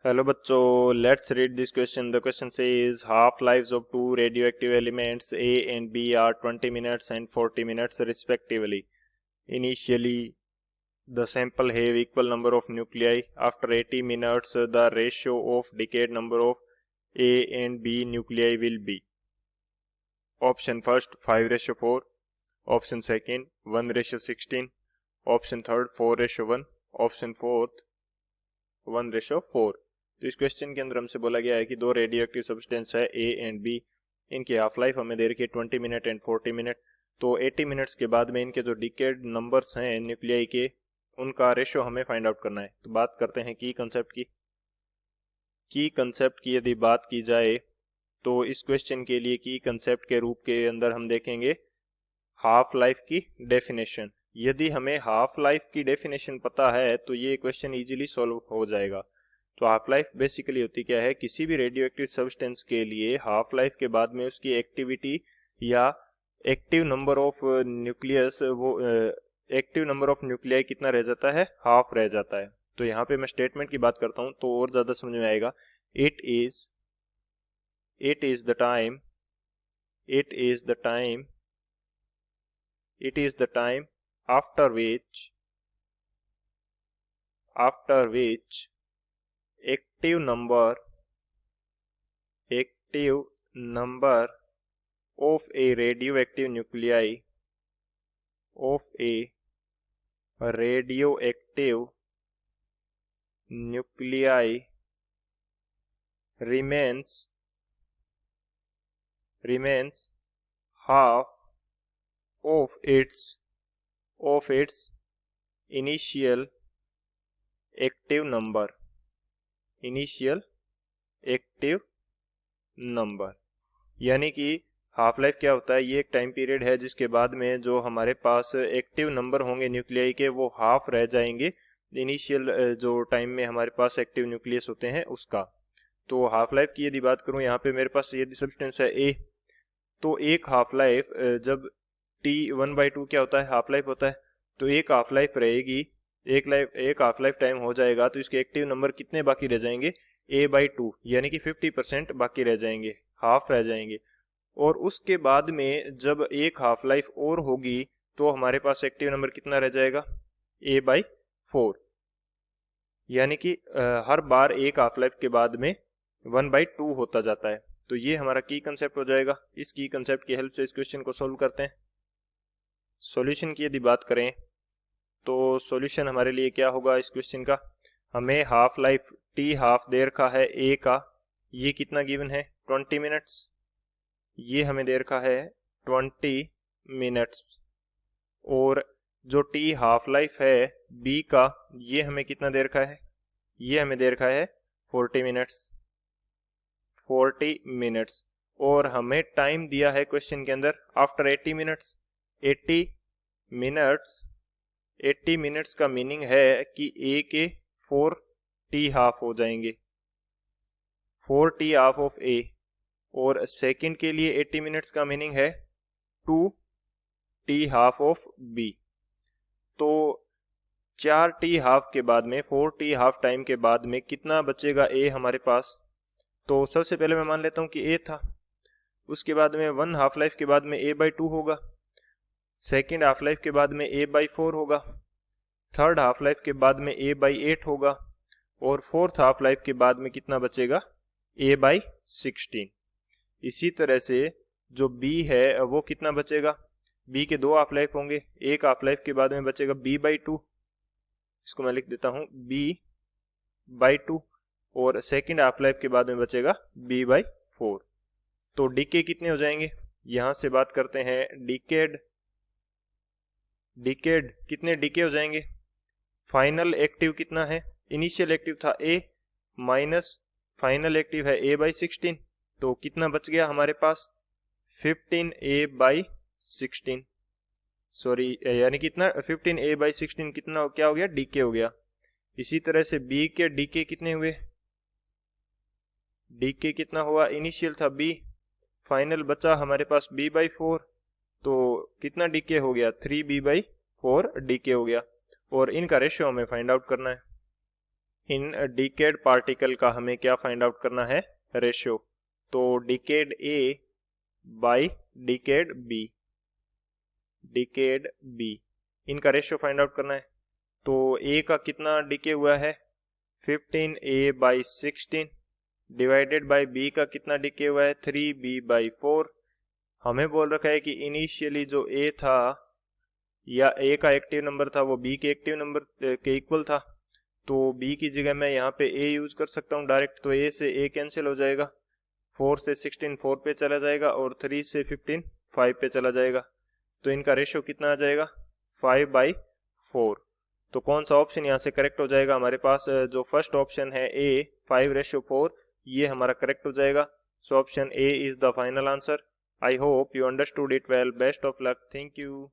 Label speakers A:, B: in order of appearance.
A: Hello बच्चों, let's read this question. The question says half lives of two radioactive elements A and B are 20 minutes and 40 minutes respectively. Initially, the sample have equal number of nuclei. After 80 minutes, the ratio of decayed number of A and B nuclei will be. Option first 5:4, option second 1:16, option third 4:1, option fourth 1:4. तो इस question के अंदर हमसे बोला गया है कि दो रेडियो एक्टिव सब्सटेंस है ए एंड बी. इनकी हाफ लाइफ हमें दे रखी है 20 मिनट एंड 40 मिनट. तो 80 मिनट्स के बाद में इनके जो डिकेड नंबर्स हैं न्यूक्लियाई के, उनका रेशियो हमें फाइंड आउट करना है. तो बात करते हैं की कंसेप्ट की यदि बात की जाए तो इस क्वेश्चन के लिए की कंसेप्ट के रूप के अंदर हम देखेंगे हाफ लाइफ की डेफिनेशन. यदि हमें हाफ लाइफ की डेफिनेशन पता है तो ये क्वेश्चन इजीली सॉल्व हो जाएगा. तो हाफ लाइफ बेसिकली होती क्या है, किसी भी रेडियो एक्टिव सब्सटेंस के लिए हाफ लाइफ के बाद में उसकी एक्टिविटी या एक्टिव नंबर ऑफ न्यूक्लियस, वो एक्टिव नंबर ऑफ न्यूक्लियाई कितना रह जाता है, हाफ रह जाता है. तो यहाँ पे मैं स्टेटमेंट की बात करता हूँ तो और ज्यादा समझ में आएगा. It is the time after which active number of a radioactive nuclei remains half of its initial active number. यानी कि हाफ लाइफ क्या होता है, ये एक टाइम पीरियड है जिसके बाद में जो हमारे पास एक्टिव नंबर होंगे न्यूक्लियाई के वो हाफ रह जाएंगे इनिशियल जो टाइम में हमारे पास एक्टिव न्यूक्लियस होते हैं उसका. तो हाफ लाइफ की यदि बात करूं, यहाँ पे मेरे पास यदि सब्सटेंस है ए, तो एक हाफ लाइफ जब T1/2 क्या होता है, हाफ लाइफ होता है, तो एक हाफ लाइफ रहेगी, एक हाफ लाइफ टाइम हो जाएगा तो इसके एक्टिव नंबर कितने बाकी रह जाएंगे, A/2, यानी कि 50% बाकी रह जाएंगे, हाफ रह जाएंगे. और उसके बाद में जब एक हाफ लाइफ और होगी तो हमारे पास एक्टिव नंबर कितना रह जाएगा, A/4. यानी कि हर बार एक हाफ लाइफ के बाद में 1/2 होता जाता है. तो ये हमारा की कंसेप्ट हो जाएगा. इस की कंसेप्ट की हेल्प से इस क्वेश्चन को सोल्व करते हैं. सॉल्यूशन की यदि बात करें तो सॉल्यूशन हमारे लिए क्या होगा इस क्वेश्चन का, हमें हाफ लाइफ टी हाफ दे रखा है ए का, ये कितना गिवन है 20 मिनट्स, ये हमें दे रखा है 20 मिनट्स. और जो टी हाफ लाइफ है बी का, ये हमें कितना दे रखा है, ये हमें दे रखा है 40 मिनट्स. और हमें टाइम दिया है क्वेश्चन के अंदर आफ्टर 80 मिनट्स. 80 मिनट्स का मीनिंग है कि ए के 4 टी हाफ हो जाएंगे, 4 टी हाफ ऑफ ए. और सेकंड के लिए 80 मिनट्स का मीनिंग है 2 टी हाफ ऑफ बी. तो 4 टी हाफ के बाद में, 4 टी हाफ टाइम के बाद में कितना बचेगा ए हमारे पास. तो सबसे पहले मैं मान लेता हूं कि ए था, उसके बाद में 1 हाफ लाइफ के बाद में A/2 होगा, सेकेंड हाफ लाइफ के बाद में A/4 होगा, थर्ड हाफ लाइफ के बाद में A/8 होगा, और फोर्थ हाफ लाइफ के बाद में कितना बचेगा, A/16. इसी तरह से जो B है वो कितना बचेगा, B के 2 हाफ लाइफ होंगे, एक हाफ लाइफ के बाद में बचेगा B/2, इसको मैं लिख देता हूं B/2, और सेकेंड हाफ लाइफ के बाद में बचेगा B/4. तो डीके कितने हो जाएंगे, यहां से बात करते हैं डिकेड कितने डीके हो जाएंगे. फाइनल एक्टिव कितना है, इनिशियल एक्टिव था A माइनस फाइनल एक्टिव है A/16, तो कितना बच गया हमारे पास 15A/16, सॉरी यानी कितना 15A/16 कितना क्या हो गया, डीके हो गया. इसी तरह से B के डीके कितने हुए, डीके कितना हुआ, इनिशियल था B, फाइनल बचा हमारे पास B/4, तो कितना डीके हो गया 3B/4 डीके हो गया. और इनका रेशियो हमें फाइंड आउट करना है. इन डिकेड पार्टिकल का हमें क्या फाइंड आउट करना है, रेशियो। तो डिकेड ए बाय डिकेड बी इनका रेशियो फाइंड आउट करना है। तो ए का कितना डिके हुआ है, 15a/16 डिवाइडेड बाय बी का कितना डिके हुआ है, 3b/4। हमें बोल रखा है कि इनिशियली जो ए था या ए का एक्टिव नंबर था वो बी के एक्टिव नंबर के इक्वल था, तो बी की जगह मैं यहाँ पे ए यूज कर सकता हूँ डायरेक्ट। तो ए से ए कैंसिल हो जाएगा, 4 से 16 4 पे चला जाएगा और 3 से 15 5 पे चला जाएगा। तो इनका रेशियो कितना आ जाएगा, 5/4। तो कौन सा ऑप्शन यहाँ से करेक्ट हो जाएगा, हमारे पास जो फर्स्ट ऑप्शन है ए 5/4 ये हमारा करेक्ट हो जाएगा। So option A is the final answer. I hope you understood it well. Best of luck. Thank you.